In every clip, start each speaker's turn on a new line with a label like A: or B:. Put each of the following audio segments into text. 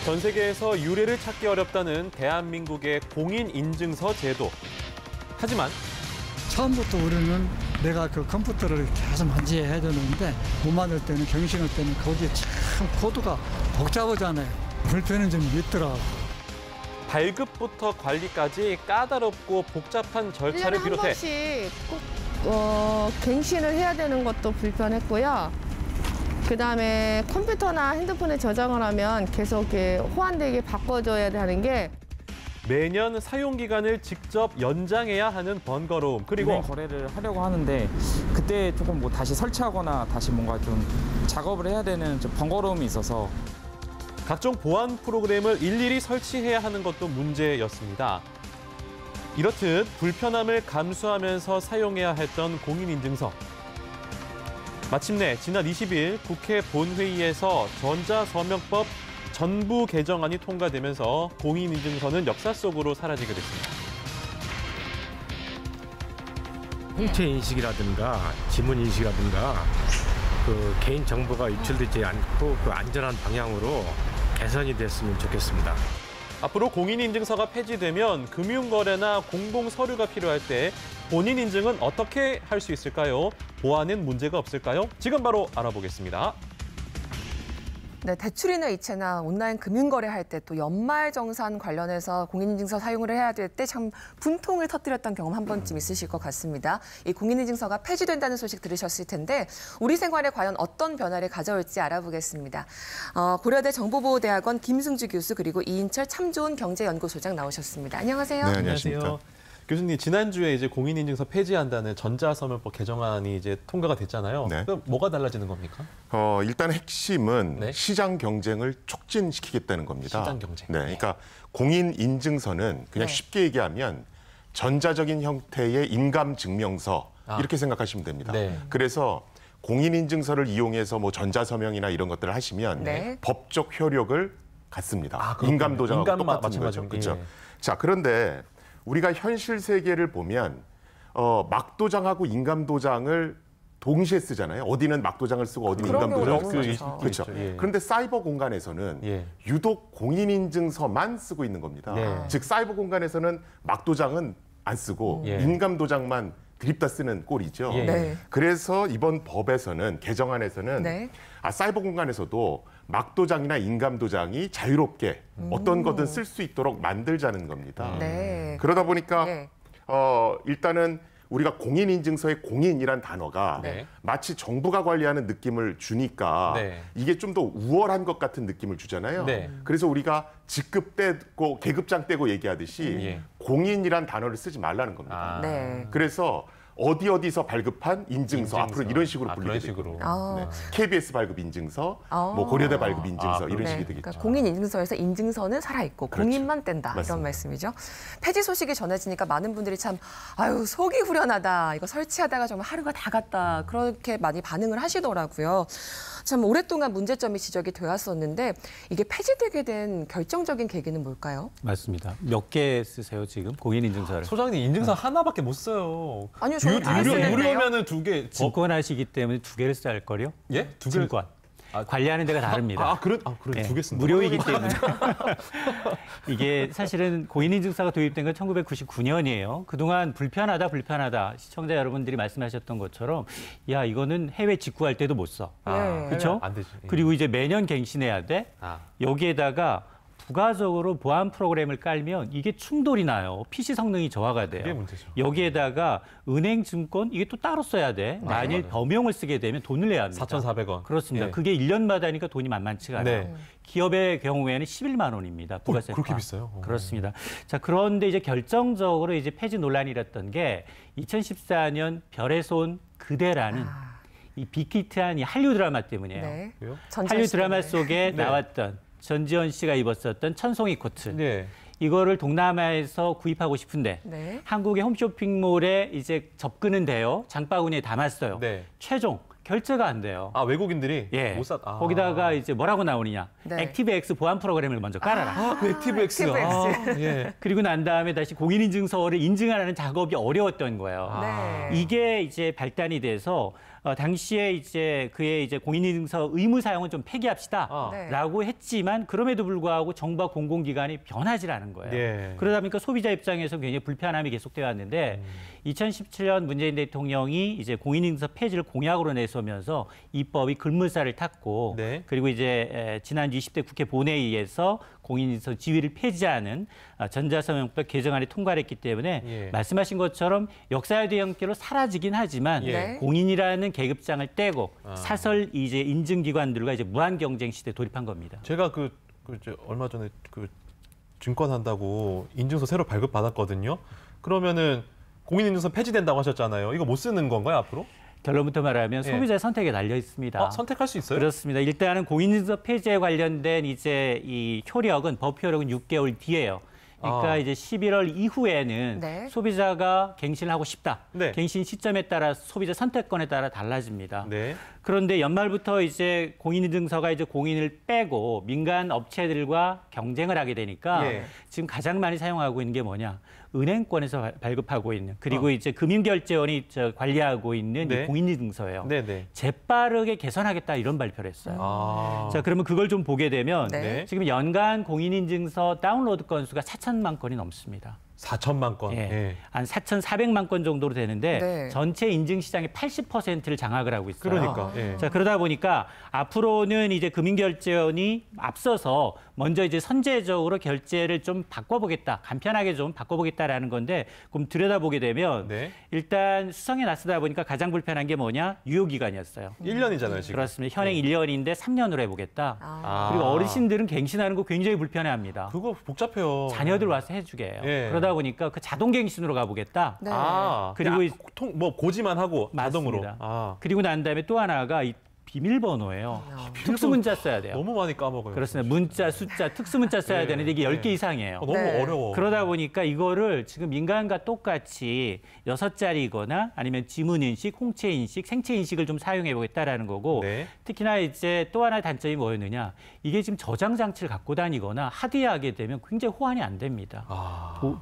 A: 전 세계에서 유례를 찾기 어렵다는 대한민국의 공인인증서 제도. 하지만
B: 처음부터 우리는 내가 그 컴퓨터를 계속 만지해야 되는데 못 만들 때는 경신할 때는 거기에 참 코드가 복잡하잖아요. 불편은 좀 있더라고.
A: 발급부터 관리까지 까다롭고 복잡한 절차를
C: 1년에 한
A: 비롯해
C: 번씩 꼭 갱신을 해야 되는 것도 불편했고요. 그다음에 컴퓨터나 핸드폰에 저장을 하면 계속 호환되게 바꿔줘야 하는 게
A: 매년 사용 기간을 직접 연장해야 하는 번거로움. 그리고
D: 은행 거래를 하려고 하는데 그때 조금 뭐 다시 설치하거나 다시 뭔가 좀 작업을 해야 되는 좀 번거로움이 있어서
A: 각종 보안 프로그램을 일일이 설치해야 하는 것도 문제였습니다. 이렇듯 불편함을 감수하면서 사용해야 했던 공인인증서. 마침내 지난 20일 국회 본회의에서 전자서명법 전부 개정안이 통과되면서 공인인증서는 역사 속으로 사라지게 됐습니다.
E: 홍채 인식이라든가 지문 인식이라든가 그 개인 정보가 유출되지 않고 그 안전한 방향으로 개선이 됐으면 좋겠습니다.
A: 앞으로 공인인증서가 폐지되면 금융거래나 공공서류가 필요할 때 본인 인증은 어떻게 할 수 있을까요? 보안엔 문제가 없을까요? 지금 바로 알아보겠습니다.
F: 네, 대출이나 이체나 온라인 금융거래할 때 또 연말정산 관련해서 공인인증서 사용을 해야 될 때 참 분통을 터뜨렸던 경험 한 번쯤 있으실 것 같습니다. 이 공인인증서가 폐지된다는 소식 들으셨을 텐데 우리 생활에 과연 어떤 변화를 가져올지 알아보겠습니다. 고려대 정보보호대학원 김승주 교수 그리고 이인철 참 좋은 경제연구소장 나오셨습니다. 안녕하세요.
G: 네, 안녕하십니까.
A: 교수님, 지난주에 이제 공인인증서 폐지한다는 전자서명법 개정안이 이제 통과가 됐잖아요.
G: 네.
A: 그럼 뭐가 달라지는 겁니까?
G: 일단 핵심은
A: 네.
G: 시장 경쟁을 촉진시키겠다는 겁니다.
A: 시장 경쟁.
G: 네, 그러니까 공인 인증서는 그냥
F: 네.
G: 쉽게 얘기하면 전자적인 형태의 인감 증명서 이렇게 생각하시면 됩니다.
A: 네.
G: 그래서 공인 인증서를 이용해서 뭐 전자서명이나 이런 것들을 하시면
F: 네.
G: 법적 효력을 갖습니다.
A: 그렇군요.
G: 인감 도장하고
A: 인감
G: 똑같은
A: 마찬가지로.
G: 거죠. 그렇죠.
A: 예.
G: 자, 그런데 우리가 현실 세계를 보면 막도장하고 인감도장을 동시에 쓰잖아요. 어디는 막도장을 쓰고 어디는
F: 그런
G: 인감도장을
F: 경우가
G: 쓰고.
F: 너무 많죠.
G: 그렇죠.
A: 예.
G: 그런데 사이버 공간에서는
A: 예.
G: 유독 공인인증서만 쓰고 있는 겁니다.
A: 네.
G: 즉 사이버 공간에서는 막도장은 안 쓰고
A: 예.
G: 인감도장만 드립다 쓰는 꼴이죠.
A: 예.
F: 네.
G: 그래서 이번 법에서는 개정안에서는
F: 네.
G: 사이버 공간에서도 막도장이나 인감도장이 자유롭게 어떤 거든 쓸 수 있도록 만들자는 겁니다.
F: 네.
G: 그러다 보니까
F: 네.
G: 일단은 우리가 공인인증서의 공인이란 단어가
A: 네.
G: 마치 정부가 관리하는 느낌을 주니까
A: 네.
G: 이게 좀 더 우월한 것 같은 느낌을 주잖아요.
A: 네.
G: 그래서 우리가 직급 떼고 계급장 떼고 얘기하듯이
A: 예.
G: 공인이란 단어를 쓰지 말라는 겁니다.
F: 네.
G: 그래서 어디서 발급한 인증서, 앞으로 이런 식으로
A: 그런
G: 불리게
A: 식으로.
G: 되고요.
F: 아.
G: 네. KBS 발급 인증서, 뭐 고려대 발급 인증서 이런 식이 되겠죠.
F: 그러니까 공인인증서에서 인증서는 살아있고
G: 그렇죠.
F: 공인만 뗀다
G: 맞습니다.
F: 이런 말씀이죠. 폐지 소식이 전해지니까 많은 분들이 참 아유 속이 후련하다. 이거 설치하다가 정말 하루가 다 갔다. 그렇게 많이 반응을 하시더라고요. 참 오랫동안 문제점이 지적이 되었었는데 이게 폐지되게 된 결정적인 계기는 뭘까요?
H: 맞습니다. 몇 개 쓰세요 지금 공인인증서를?
A: 소장님 인증서 하나밖에 못 써요.
F: 아니요, 저는 다 쓰는데요.
A: 무료면은 2개.
H: 증권하시기 때문에 2개를 써야 할 거요?
A: 예? 2개.
H: 증권. 관리하는 데가 다릅니다.
A: 그래
H: 예,
A: 2개 쓴다.
H: 무료이기 때문에. 이게 사실은 공인인증서가 도입된 건 1999년이에요. 그동안 불편하다 시청자 여러분들이 말씀하셨던 것처럼 야 이거는 해외 직구할 때도 못 써.
F: 네.
H: 그렇죠?
A: 안 되지. 예.
H: 그리고 이제 매년 갱신해야 돼. 여기에다가 부가적으로 보안 프로그램을 깔면 이게 충돌이 나요. PC 성능이 저하가 돼요.
A: 그게 문제죠.
H: 여기에다가 은행 증권 이게 또 따로 써야 돼. 만일 범용을 쓰게 되면 돈을 내야 합니다.
A: 4,400원.
H: 그렇습니다.
A: 예.
H: 그게 1년마다니까 돈이 만만치가 않아요.
A: 네.
H: 기업의 경우에는 11만 원입니다. 부가세.
A: 그렇게 비싸요?
H: 그렇습니다. 자, 그런데 이제 결정적으로 이제 폐지 논란이 일었던 게 2014년 별의 손 그대라는 이 빅히트한 이 한류 드라마 때문이에요.
F: 네.
A: 왜요?
H: 한류 드라마 속에
A: 네.
H: 나왔던 전지현 씨가 입었었던 천송이 코트.
A: 네.
H: 이거를 동남아에서 구입하고 싶은데
F: 네.
H: 한국의 홈쇼핑몰에 이제 접근은 돼요. 장바구니에 담았어요.
A: 네.
H: 최종 결제가 안 돼요.
A: 외국인들이
H: 예.
A: 못 샀.
H: 거기다가 이제 뭐라고 나오느냐.
F: 네.
H: 액티브엑스 보안 프로그램을 먼저 깔아라.
A: 그 액티브엑스.
F: 액티브엑스.
H: 그리고 난 다음에 다시 공인인증서를 인증하는 작업이 어려웠던 거예요.
F: 네.
H: 이게 이제 발단이 돼서 당시에 이제 그의 이제 공인인증서 의무 사용은 좀 폐기합시다.
F: 네.
H: 라고 했지만 그럼에도 불구하고 정부와 공공기관이 변하지 않은 거예요.
A: 예.
H: 그러다 보니까 소비자 입장에서 굉장히 불편함이 계속되어 왔는데 2017년 문재인 대통령이 이제 공인인증서 폐지를 공약으로 내세우면서 입법이 급물살을 탔고
A: 네.
H: 그리고 이제 지난 20대 국회 본회의에서 공인인증서 지위를 폐지하는 전자서명법 개정안이 통과를 했기 때문에
A: 예.
H: 말씀하신 것처럼 역사의 형태로 사라지긴 하지만
F: 예.
H: 공인이라는 계급장을 떼고 사설 이제 인증기관들과 이제 무한 경쟁 시대에 돌입한 겁니다.
A: 제가 얼마 전에 증권 한다고 인증서 새로 발급 받았거든요. 그러면은 공인인증서 폐지된다고 하셨잖아요. 이거 못 쓰는 건가요, 앞으로?
H: 결론부터 말하면
A: 예.
H: 소비자의 선택에 달려 있습니다.
A: 선택할 수 있어요?
H: 그렇습니다. 일단은 공인인증서 폐지에 관련된 이제 이 효력은 법 효력은 6개월 뒤에요. 그러니까 이제 11월 이후에는
F: 네.
H: 소비자가 갱신을 하고 싶다.
A: 네.
H: 갱신 시점에 따라 소비자 선택권에 따라 달라집니다.
A: 네.
H: 그런데 연말부터 이제 공인인증서가 이제 공인을 빼고 민간 업체들과 경쟁을 하게 되니까
A: 예.
H: 지금 가장 많이 사용하고 있는 게 뭐냐? 은행권에서 발급하고 있는 그리고 이제 금융결제원이 관리하고 있는
A: 네.
H: 이 공인인증서예요.
A: 네네.
H: 재빠르게 개선하겠다 이런 발표를 했어요. 자, 그러면 그걸 좀 보게 되면
F: 네.
H: 지금 연간 공인인증서 다운로드 건수가 4천만 건이 넘습니다.
A: 4천만 건.
H: 예.
A: 예.
H: 한 4,400만 건 정도로 되는데
F: 네.
H: 전체 인증 시장의 80%를 장악을 하고 있어요.
A: 그러니까. 예.
H: 자, 그러다 보니까 앞으로는 이제 금융결제원이 앞서서 먼저 이제 선제적으로 결제를 좀 바꿔보겠다, 간편하게 좀 바꿔보겠다라는 건데, 그럼 들여다보게 되면
A: 네.
H: 일단 수성에 나서다 보니까 가장 불편한 게 뭐냐? 유효기간이었어요.
A: 1년이잖아요, 지금.
H: 그렇습니다. 현행 1년인데 3년으로 해보겠다. 그리고 어르신들은 갱신하는 거 굉장히 불편해합니다.
A: 그거 복잡해요.
H: 자녀들 와서 해주게 해요.
A: 예.
H: 그러다 보니까 그 자동갱신으로 가보겠다.
F: 네.
H: 그리고
A: 그리고 고지만 하고 자동으로.
H: 맞습니다. 그리고 난 다음에 또 하나가 이 비밀번호예요. 특수문자 써야 돼요.
A: 너무 많이 까먹어요.
H: 그렇습니다. 문자, 숫자, 특수문자 써야
A: 네.
H: 되는데 이게 10개
A: 네.
H: 이상이에요.
A: 너무
F: 네.
A: 어려워.
H: 그러다 보니까 이거를 지금 민간과 똑같이 6자리거나 아니면 지문인식, 홍채인식, 생체인식을 좀 사용해 보겠다라는 거고
A: 네.
H: 특히나 이제 또 하나의 단점이 뭐였느냐. 이게 지금 저장 장치를 갖고 다니거나 하드웨어하게 되면 굉장히 호환이 안 됩니다.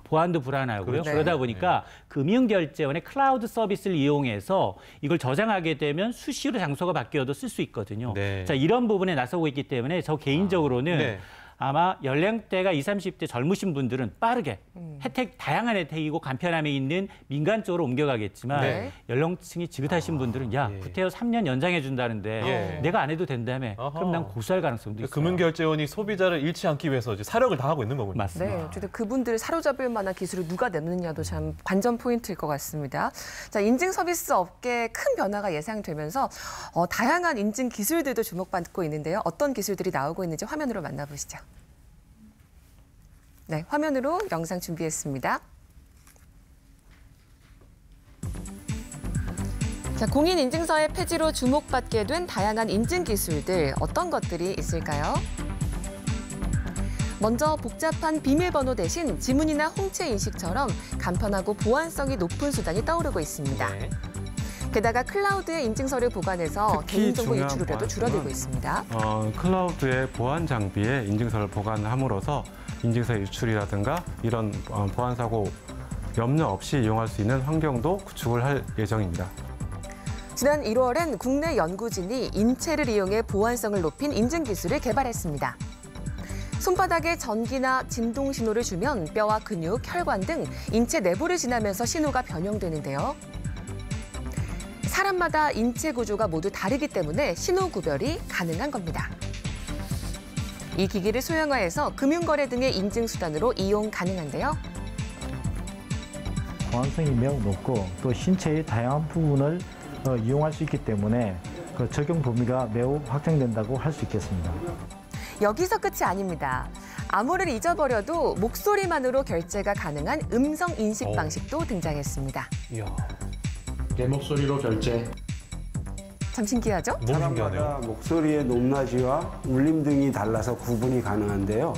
H: 보안도 불안하고요.
A: 그렇죠.
H: 그러다 보니까 금융결제원의 클라우드 서비스를 이용해서 이걸 저장하게 되면 수시로 장소가 바뀌어도 쓸 수 있거든요.
A: 네.
H: 자, 이런 부분에 나서고 있기 때문에 저 개인적으로는
A: 네.
H: 아마 연령대가 20, 30대 젊으신 분들은 빠르게 다양한 혜택이고 간편함이 있는 민간 쪽으로 옮겨가겠지만
F: 네.
H: 연령층이 지긋하신 분들은 야,
A: 예.
H: 구태여 3년 연장해 준다는데
A: 예.
H: 내가 안 해도 된다며.
A: 어허.
H: 그럼 난 고소할 가능성도 있어요.
A: 금융결제원이 소비자를 잃지 않기 위해서 이제 사력을 다하고 있는 거군요.
H: 맞습니다.
F: 네, 어쨌든 그분들을 사로잡을 만한 기술을 누가 내놓느냐도 참 관전 포인트일 것 같습니다. 자, 인증 서비스 업계에 큰 변화가 예상되면서 다양한 인증 기술들도 주목받고 있는데요. 어떤 기술들이 나오고 있는지 화면으로 만나보시죠. 네, 화면으로 영상 준비했습니다. 자, 공인인증서의 폐지로 주목받게 된 다양한 인증 기술들 어떤 것들이 있을까요? 먼저 복잡한 비밀번호 대신 지문이나 홍채 인식처럼 간편하고 보안성이 높은 수단이 떠오르고 있습니다.
A: 네.
F: 게다가 클라우드에 인증서를 보관해서
I: 특히
F: 개인정보
I: 중요한
F: 유출우려도 줄어들고 있습니다.
I: 클라우드의 보안 장비에 인증서를 보관함으로써 인증서 유출이라든가 이런 보안 사고 염려 없이 이용할 수 있는 환경도 구축을 할 예정입니다.
F: 지난 1월엔 국내 연구진이 인체를 이용해 보안성을 높인 인증 기술을 개발했습니다. 손바닥에 전기나 진동 신호를 주면 뼈와 근육, 혈관 등 인체 내부를 지나면서 신호가 변형되는데요. 사람마다 인체 구조가 모두 다르기 때문에 신호 구별이 가능한 겁니다. 이 기기를 소형화해서 금융거래 등의 인증 수단으로 이용 가능한데요.
J: 보안성이 매우 높고 또 신체의 다양한 부분을 이용할 수 있기 때문에 그 적용 범위가 매우 확장된다고 할 수 있겠습니다.
F: 여기서 끝이 아닙니다. 암호를 잊어버려도 목소리만으로 결제가 가능한 음성 인식 방식도 등장했습니다.
A: 이야.
K: 내 목소리로 결제.
F: 참 신기하죠?
A: 너무 신기하네요.
L: 사람마다 목소리의 높낮이와 울림 등이 달라서 구분이 가능한데요.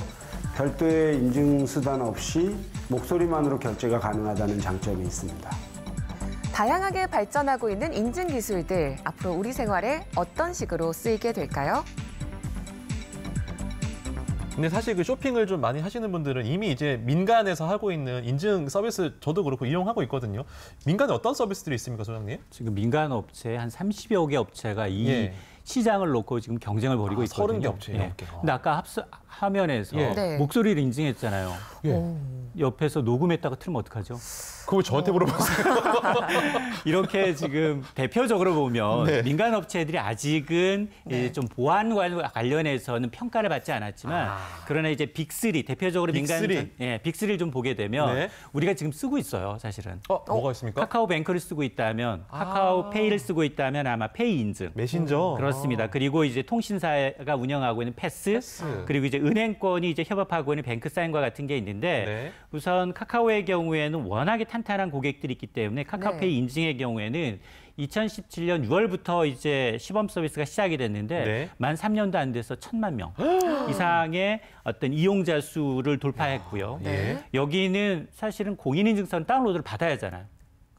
L: 별도의 인증 수단 없이 목소리만으로 결제가 가능하다는 장점이 있습니다.
F: 다양하게 발전하고 있는 인증 기술들, 앞으로 우리 생활에 어떤 식으로 쓰이게 될까요?
A: 근데 사실 그 쇼핑을 좀 많이 하시는 분들은 이미 이제 민간에서 하고 있는 인증 서비스 저도 그렇고 이용하고 있거든요. 민간에 어떤 서비스들이 있습니까, 소장님?
H: 지금 민간 업체 한 30여 개 업체가 이 시장을 놓고 지금 경쟁을 벌이고 있거든요.
A: 30개 업체 넘게.
H: 근데 아까 화면에서
C: 네.
H: 목소리를 인증했잖아요. 옆에서 녹음했다가 틀면 어떡하죠?
A: 그거 저한테 물어보세요.
H: 이렇게 지금 대표적으로 보면 민간 업체들이 아직은 좀 보안과 관련해서는 평가를 받지 않았지만 그러나 이제 빅3 대표적으로 민간 빅3를 좀 보게 되면 우리가 지금 쓰고 있어요, 사실은.
A: 뭐가 있습니까?
H: 카카오뱅크를 쓰고 있다면, 카카오페이를 쓰고 있다면 아마 페이 인증.
A: 메신저.
H: 그렇습니다. 그리고 이제 통신사가 운영하고 있는 패스. 그리고 이제 은행권이 이제 협업하고 있는 뱅크사인과 같은 게 있는데 우선 카카오의 경우에는 워낙에 탄탄한 고객들이 있기 때문에 카카오페이 인증의 경우에는 2017년 6월부터 이제 시범 서비스가 시작이 됐는데 만 3년도 안 돼서 1,000만 명 이상의 어떤 이용자 수를 돌파했고요. 여기는 사실은 공인인증서는 다운로드를 받아야 하잖아요.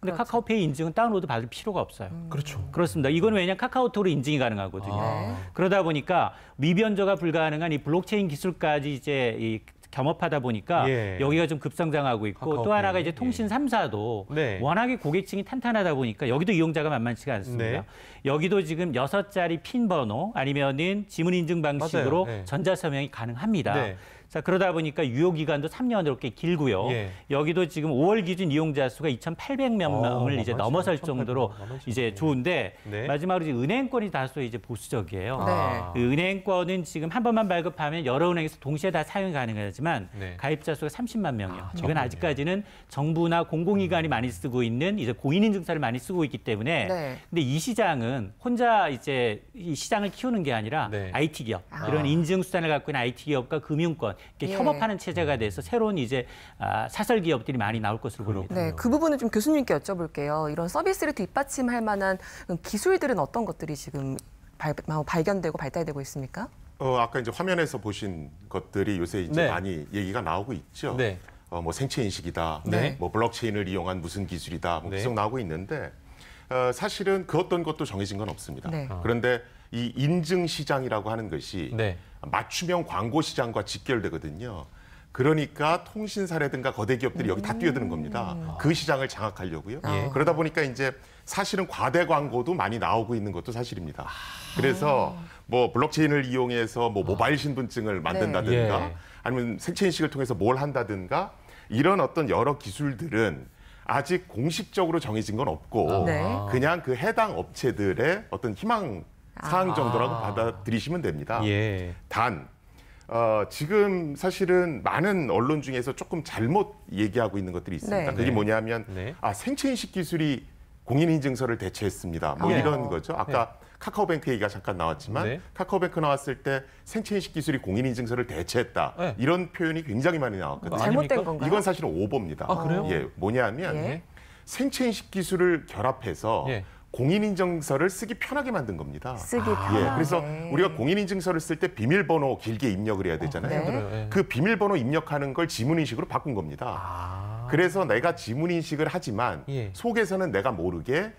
H: 근데 카카오페이 인증은 다운로드 받을 필요가 없어요.
A: 그렇죠.
H: 그렇습니다. 이건 왜냐하면 카카오톡으로 인증이 가능하거든요. 그러다 보니까 미변조가 불가능한 이 블록체인 기술까지 이제 이 겸업하다 보니까 여기가 좀 급성장하고 있고
A: 카카오페이.
H: 또 하나가 이제 통신 3사도 워낙에 고객층이 탄탄하다 보니까 여기도 이용자가 만만치가 않습니다. 여기도 지금 6자리 핀 번호 아니면은 지문 인증 방식으로 전자서명이 가능합니다. 자, 그러다 보니까 유효 기간도 3년으로 꽤 길고요. 여기도 지금 5월 기준 이용자 수가 2,800만 명을 이제 넘어설 정도로 이제 좋은데 마지막으로 이제 은행권이 다소 이제 보수적이에요. 그 은행권은 지금 한 번만 발급하면 여러 은행에서 동시에 다 사용이 가능하지만 가입자 수가 30만 명이요. 이건 아직까지는 정부나 공공기관이 많이 쓰고 있는 이제 공인인증서를 많이 쓰고 있기 때문에 근데 이 시장은 혼자 이제 이 시장을 키우는 게 아니라 IT 기업 이런 인증 수단을 갖고 있는 IT 기업과 금융권 이렇게 협업하는 체제가 돼서 새로운 이제 사설 기업들이 많이 나올 것으로 보입니다.
F: 네, 그 부분은 좀 교수님께 여쭤볼게요. 이런 서비스를 뒷받침할 만한 기술들은 어떤 것들이 지금 발견되고 발달되고 있습니까?
G: 아까 이제 화면에서 보신 것들이 요새 이제 많이 얘기가 나오고 있죠. 뭐 생체 인식이다, 뭐 블록체인을 이용한 무슨 기술이다, 뭐 계속 나오고 있는데 사실은 그 어떤 것도 정해진 건 없습니다. 그런데 이 인증 시장이라고 하는 것이 맞춤형 광고 시장과 직결되거든요. 그러니까 통신사라든가 거대 기업들이 여기 다 뛰어드는 겁니다. 그 시장을 장악하려고요. 그러다 보니까 이제 사실은 과대 광고도 많이 나오고 있는 것도 사실입니다. 그래서 뭐 블록체인을 이용해서 뭐 모바일 신분증을 만든다든가 아니면 생체 인식을 통해서 뭘 한다든가 이런 어떤 여러 기술들은 아직 공식적으로 정해진 건 없고 그냥 그 해당 업체들의 어떤 희망 사항 정도라고 받아들이시면 됩니다. 단 지금 사실은 많은 언론 중에서 조금 잘못 얘기하고 있는 것들이 있습니다. 그게 뭐냐면 생체 인식 기술이 공인인증서를 대체했습니다. 뭐 이런 거죠. 아까 카카오뱅크 얘기가 잠깐 나왔지만 카카오뱅크 나왔을 때 생체 인식 기술이 공인인증서를 대체했다. 이런 표현이 굉장히 많이 나왔거든요.
F: 잘못된 건가요?
G: 이건 사실은 오보입니다.
A: 그래요?
G: 뭐냐면 생체 인식 기술을 결합해서 공인인증서를 쓰기 편하게 만든 겁니다.
F: 쓰기 편하게.
G: 그래서 우리가 공인인증서를 쓸 때 비밀번호 길게 입력을 해야 되잖아요. 그 비밀번호 입력하는 걸 지문인식으로 바꾼 겁니다. 그래서 내가 지문인식을 하지만 속에서는 내가 모르게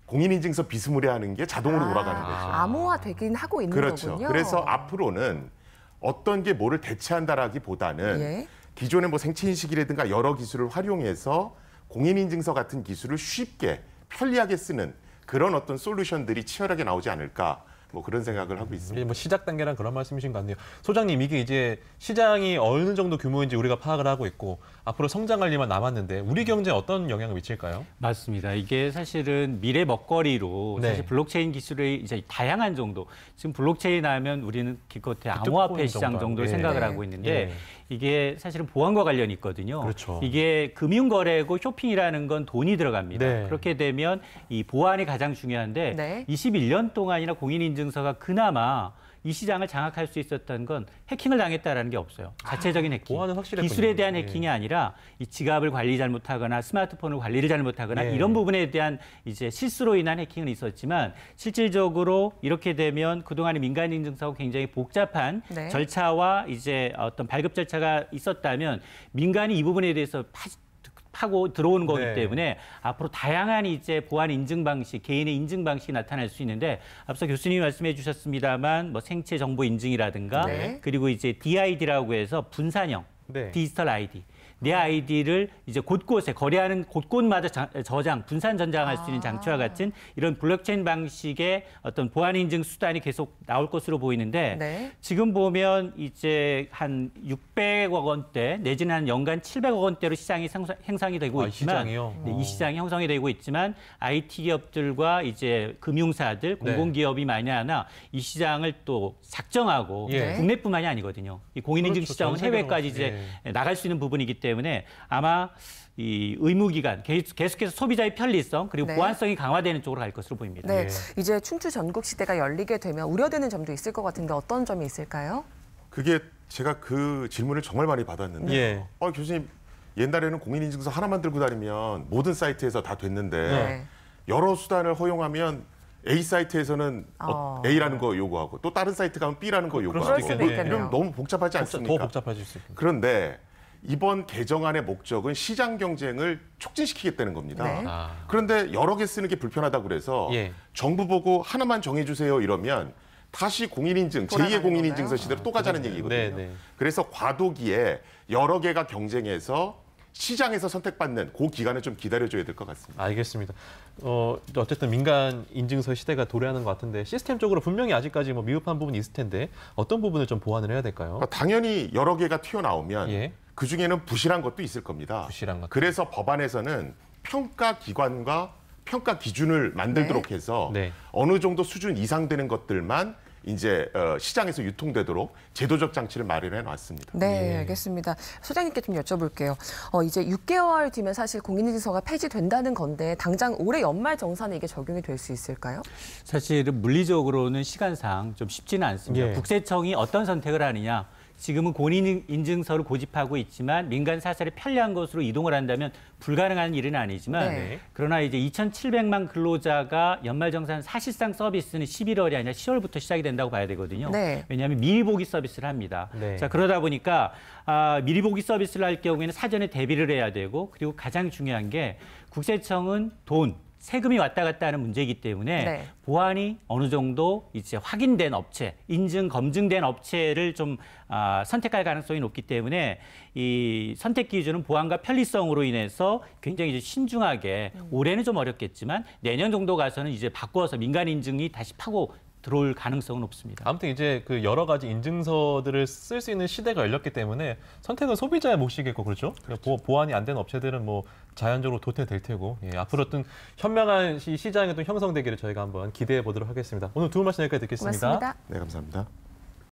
G: 공인인증서 비스무리하는 게 자동으로 돌아가는 거죠.
F: 암호화되긴 하고 있는 거군요.
G: 그래서 앞으로는 어떤 게 뭐를 대체한다라기보다는 기존의 뭐 생체인식이라든가 여러 기술을 활용해서 공인인증서 같은 기술을 쉽게 편리하게 쓰는 그런 어떤 솔루션들이 치열하게 나오지 않을까 뭐 그런 생각을 하고 있습니다.
A: 뭐 시작 단계란 그런 말씀이신 것 같네요. 소장님, 이게 이제 시장이 어느 정도 규모인지 우리가 파악을 하고 있고 앞으로 성장할 일만 남았는데 우리 경제에 어떤 영향을 미칠까요?
H: 맞습니다. 이게 사실은 미래 먹거리로 사실 블록체인 기술의 이제 다양한 정도. 지금 블록체인 하면 우리는 기껏해 암호화폐 시장 정도를 생각을 하고 있는데 이게 사실은 보안과 관련이 있거든요. 이게 금융거래고 쇼핑이라는 건 돈이 들어갑니다. 그렇게 되면 이 보안이 가장 중요한데 21년 동안이나 공인인증서가 그나마 이 시장을 장악할 수 있었던 건 해킹을 당했다라는 게 없어요. 자체적인 해킹.
A: 보안은 확실했군요.
H: 기술에 대한 해킹이 아니라 이 지갑을 관리 잘못하거나 스마트폰을 관리를 잘못하거나 이런 부분에 대한 이제 실수로 인한 해킹은 있었지만 실질적으로 이렇게 되면 그동안의 민간 인증서가 굉장히 복잡한 절차와 이제 어떤 발급 절차가 있었다면 민간이 이 부분에 대해서 파고 들어오는 거기
A: 네.
H: 때문에 앞으로 다양한 이제 보안 인증 방식, 개인의 인증 방식이 나타날 수 있는데 앞서 교수님이 말씀해 주셨습니다만 뭐 생체 정보 인증이라든가
F: 네.
H: 그리고 이제 DID라고 해서 분산형
A: 네.
H: 디지털 아이디. 내 아이디를 이제 곳곳에 거래하는 곳곳마다 저장, 분산 저장할 수 있는 장치와 같은 이런 블록체인 방식의 어떤 보안 인증 수단이 계속 나올 것으로 보이는데
F: 네.
H: 지금 보면 이제 한 600억 원대 내지는 한 연간 700억 원대로 시장이 형성이 되고 있지만
A: 시장이요?
H: 네, 이 시장이 형성이 되고 있지만 IT 기업들과 이제 금융사들, 공공기업이 많이 하나 이 시장을 또 작정하고
A: 예.
H: 국내뿐만이 아니거든요. 이 공인인증
A: 그렇죠.
H: 시장은
A: 전 세계로.
H: 해외까지 이제 나갈 수 있는 부분이기 때문에 아마 이 의무기관 계속해서 소비자의 편리성 그리고
F: 네.
H: 보안성이 강화되는 쪽으로 갈 것으로 보입니다.
F: 네,
A: 예.
F: 이제 춘추 전국 시대가 열리게 되면 우려되는 점도 있을 것 같은데 어떤 점이 있을까요?
G: 그게 제가 그 질문을 정말 많이 받았는데
A: 예.
G: 교수님 옛날에는 공인인증서 하나만 들고 다니면 모든 사이트에서 다 됐는데
F: 네.
G: 여러 수단을 허용하면 A 사이트에서는 A라는 거 요구하고 또 다른 사이트 가면 B라는 거 요구하고
F: 그럴 수도 있겠네요.
G: 이러면 너무 복잡하지 않습니까?
A: 더 복잡해질 수 있습니다.
G: 그런데 이번 개정안의 목적은 시장 경쟁을 촉진시키겠다는 겁니다.
F: 네.
G: 그런데 여러 개 쓰는 게 불편하다고 그래서
A: 예.
G: 정부 보고 하나만 정해주세요 이러면 다시 공인인증, 제2의 공인인증서 시대로 또 가자는 얘기거든요.
A: 네, 네.
G: 그래서 과도기에 여러 개가 경쟁해서 시장에서 선택받는 그 기간을 좀 기다려줘야 될 것 같습니다.
A: 알겠습니다. 어쨌든 민간 인증서 시대가 도래하는 것 같은데 시스템적으로 분명히 아직까지 뭐 미흡한 부분이 있을 텐데 어떤 부분을 좀 보완을 해야 될까요?
G: 당연히 여러 개가 튀어나오면
A: 예.
G: 그중에는 부실한 것도 있을 겁니다.
A: 부실한 것.
G: 그래서 법안에서는 평가 기관과 평가 기준을 만들도록 해서
A: 네.
G: 어느 정도 수준 이상 되는 것들만 이제 시장에서 유통되도록 제도적 장치를 마련해 놨습니다.
F: 네, 알겠습니다. 소장님께 좀 여쭤볼게요. 이제 6개월 뒤면 사실 공인인증서가 폐지된다는 건데 당장 올해 연말 정산에 이게 적용이 될 수 있을까요?
H: 사실은 물리적으로는 시간상 좀 쉽지는 않습니다.
A: 예.
H: 국세청이 어떤 선택을 하느냐. 지금은 공인인증서를 고집하고 있지만 민간 사설에 편리한 것으로 이동을 한다면 불가능한 일은 아니지만
F: 네.
H: 그러나 이제 2,700만 근로자가 연말정산 사실상 서비스는 11월이 아니라 10월부터 시작이 된다고 봐야 되거든요.
F: 네.
H: 왜냐하면 미리 보기 서비스를 합니다.
A: 네.
H: 자, 그러다 보니까 미리 보기 서비스를 할 경우에는 사전에 대비를 해야 되고 그리고 가장 중요한 게 국세청은 세금이 왔다 갔다 하는 문제이기 때문에
F: 네.
H: 보안이 어느 정도 이제 확인된 업체, 인증 검증된 업체를 좀 선택할 가능성이 높기 때문에 이 선택 기준은 보안과 편리성으로 인해서 굉장히 이제 신중하게 올해는 좀 어렵겠지만 내년 정도 가서는 이제 바꿔서 민간 인증이 다시 파고 들어올 가능성은 높습니다.
A: 아무튼 이제 그 여러 가지 인증서들을 쓸 수 있는 시대가 열렸기 때문에 선택은 소비자의 몫이겠고 그렇죠? 보안이 안 된 업체들은 뭐 자연적으로 도태될 테고 앞으로 어떤 현명한 시장이 또 형성되기를 저희가 한번 기대해 보도록 하겠습니다. 오늘 두 분 말씀 여기까지 듣겠습니다.
F: 고맙습니다.
G: 네, 감사합니다.